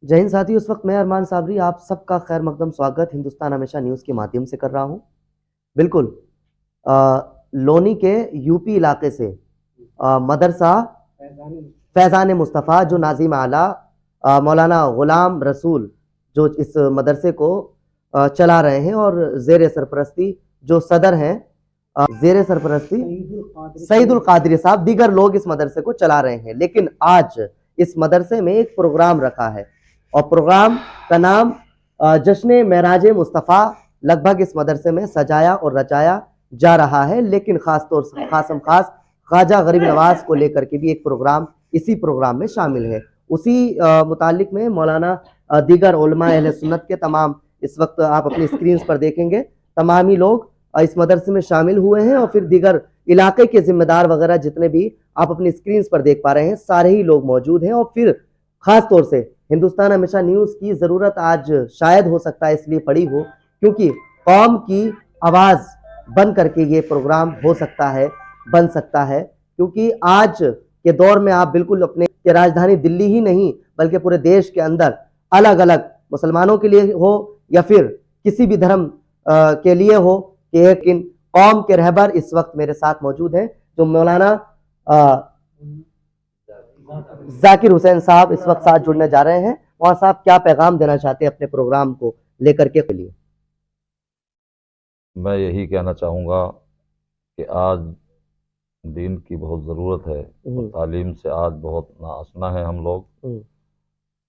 जय हिंद साथियों, इस वक्त मैं अरमान साबरी आप सबका खैर मकदम स्वागत हिंदुस्तान हमेशा न्यूज़ के माध्यम से कर रहा हूं। बिल्कुल लोनी के यूपी इलाके से मदरसा फैज़ान मुस्तफ़ा जो नाज़िम आला मौलाना गुलाम रसूल जो इस मदरसे को चला रहे हैं और ज़ेर सरपरस्ती जो सदर हैं ज़ेर सरपरस्ती सईदुल कादरी साहब, दीगर लोग इस मदरसे को चला रहे हैं। लेकिन आज इस मदरसे में एक प्रोग्राम रखा है और प्रोग्राम का नाम जश्न महराज मुस्तफ़ा लगभग इस मदरसे में सजाया और रचाया जा रहा है। लेकिन खास तौर से खासम खास ख्वाजा गरीब नवाज को लेकर के भी एक प्रोग्राम इसी प्रोग्राम में शामिल है। उसी मुतालिक में मौलाना दीगर उलमा अहले सुन्नत के तमाम इस वक्त आप अपनी स्क्रीन पर देखेंगे तमाम ही लोग इस मदरसे में शामिल हुए हैं और फिर दीगर इलाके के जिम्मेदार वगैरह जितने भी आप अपनी स्क्रीन पर देख पा रहे हैं सारे ही लोग मौजूद हैं। और फिर खास तौर से हिंदुस्तान हमेशा न्यूज़ की ज़रूरत आज शायद हो सकता है इसलिए पड़ी हो क्योंकि कौम की आवाज़ बन करके ये प्रोग्राम हो सकता है, बन सकता है। क्योंकि आज के दौर में आप बिल्कुल अपने के राजधानी दिल्ली ही नहीं बल्कि पूरे देश के अंदर अलग अलग मुसलमानों के लिए हो या फिर किसी भी धर्म के लिए हो कि एक इन कौम के रहबर इस वक्त मेरे साथ मौजूद हैं जो मौलाना जाकिर हुसैन साहब इस वक्त साथ जुड़ने जा रहे हैं। वहाँ साहब क्या पैगाम देना चाहते हैं अपने प्रोग्राम को लेकर के लिए? मैं यही कहना चाहूँगा कि आज दीन की बहुत ज़रूरत है और तालीम से आज बहुत नाआशना है हम लोग,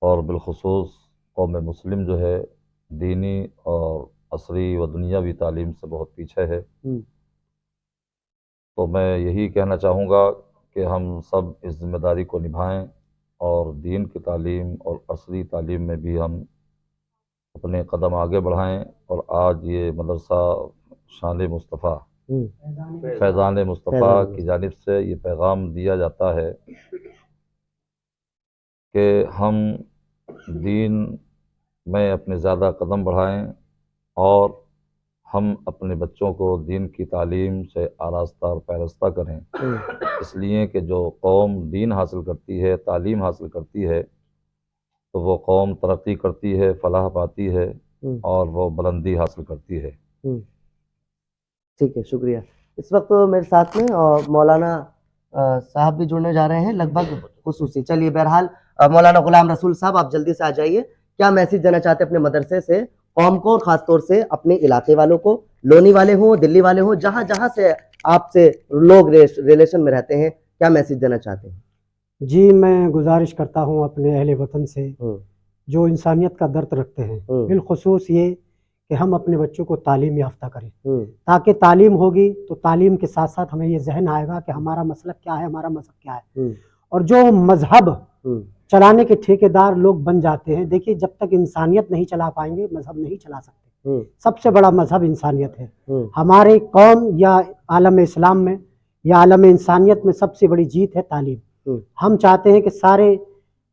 और बिलखुसूस कौम मुस्लिम जो है दीनी और असरी व दुनियावी तालीम से बहुत पीछे है। तो मैं यही कहना चाहूँगा कि हम सब इस ज़िम्मेदारी को निभाएं और दीन की तालीम और असरी तालीम में भी हम अपने कदम आगे बढ़ाएं। और आज ये मदरसा शान मुस्तफ़ा फैज़ान मुस्तफ़ा की जानिब से ये पैगाम दिया जाता है कि हम दीन में अपने ज़्यादा कदम बढ़ाएं और हम अपने बच्चों को दीन की तालीम से आरास्ता और पैरस्ता करें। इसलिए कि जो कौम दीन हासिल करती है, तालीम हासिल करती है, तो वो कौम तरक्की करती है, फलाह पाती है और वो बुलंदी हासिल करती है। ठीक है, शुक्रिया। इस वक्त तो मेरे साथ में और मौलाना साहब भी जुड़ने जा रहे हैं लगभग खुसूसी। चलिए बहरहाल मौलाना गुलाम रसूल साहब आप जल्दी से आ जाइए। क्या मैसेज देना चाहते हैं अपने मदरसे से कौम को और ख़ास तौर से अपने इलाके वालों को, लोनी वाले हों, दिल्ली वाले हों, जहाँ जहाँ से आपसे लोग रिलेशन में रहते हैं, क्या मैसेज देना चाहते हैं? जी, मैं गुजारिश करता हूँ अपने अहले वतन से जो इंसानियत का दर्द रखते हैं, बिलखुसूस ये कि हम अपने बच्चों को तालीम याफ्ता करें, ताकि तालीम होगी तो तालीम के साथ साथ हमें ये जहन आएगा कि हमारा मसलक क्या है, हमारा मज़हब क्या है। और जो मज़हब चलाने के ठेकेदार लोग बन जाते हैं, देखिए जब तक इंसानियत नहीं चला पाएंगे मज़हब नहीं चला सकते। सबसे बड़ा मज़हब इंसानियत है। हमारे कौम या आलम इस्लाम में या आलम इंसानियत में सबसे बड़ी जीत है तालीम। हम चाहते हैं कि सारे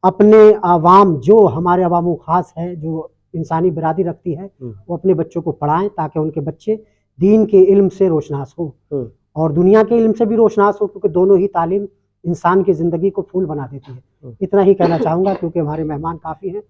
अपने आवाम जो हमारे अवाम ख़ास है जो इंसानी बिरादरी रखती है वो अपने बच्चों को पढ़ाएं ताकि उनके बच्चे दीन के इल्म से रोशनास हो और दुनिया के इल्म से भी रोशनास हो, क्योंकि दोनों ही तालीम इंसान की ज़िंदगी को फूल बना देती है। इतना ही कहना चाहूँगा क्योंकि हमारे मेहमान काफ़ी हैं।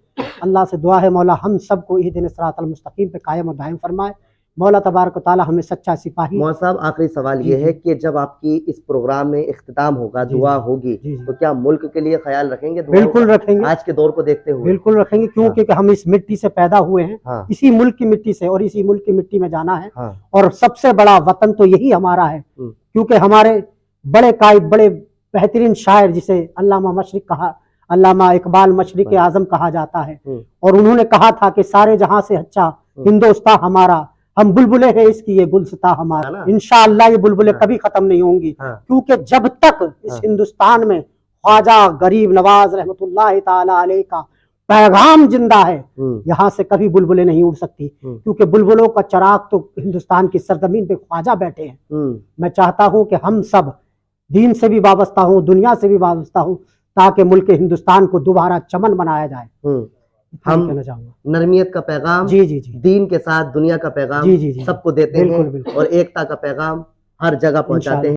अल्लाह से दुआ है मौला हम सबको ईद सिरातल मुस्तकीम पे कायम और दायम फरमाए। मौला तबारक व तआला हमें सच्चा सिपाही। मौला साहब आखिरी सवाल ये है कि जब आपकी इस प्रोग्राम में इख्तिताम होगा, दुआ होगी, तो क्या मुल्क के लिए ख्याल रखेंगे? बिल्कुल रखेंगे, आज के दौर को देखते हुए बिल्कुल रखेंगे, क्योंकि हम इस मिट्टी से पैदा हुए हैं, इसी मुल्क की मिट्टी से और इसी मुल्क की मिट्टी में जाना है। और सबसे बड़ा वतन तो यही हमारा है, क्योंकि हमारे बड़े कायद, बड़े बेहतरीन शायर जिसे अल्लामा मशरिक कहा, अल्लामा इकबाल मशरिक आजम कहा जाता है, और उन्होंने कहा था कि सारे जहां से अच्छा हिंदुस्तान हमारा, हम बुलबुले हैं इसकी ये गुलसिता हमारा। इंशाअल्लाह ये बुलबुले कभी खत्म नहीं होंगी, क्योंकि जब तक इस हिंदुस्तान में ख्वाजा गरीब नवाज रहमतुल्लाह ताला अलैह का पैगाम जिंदा है, यहाँ से कभी बुलबुलें नहीं उड़ सकती, क्योंकि बुलबुलों का चराग तो हिंदुस्तान की सरजमीन पे ख्वाजा बैठे हैं। मैं चाहता हूँ कि हम सब दीन से भी वाबस्ता हूँ, दुनिया से भी वाबस्ता हूँ, ताकि मुल्क हिंदुस्तान को दोबारा चमन बनाया जाए। हम कहना चाहूँगा नरमियत का पैगाम जी दीन के साथ दुनिया का पैगाम सबको देते हैं और एकता का पैगाम हर जगह पहुँचाते हैं।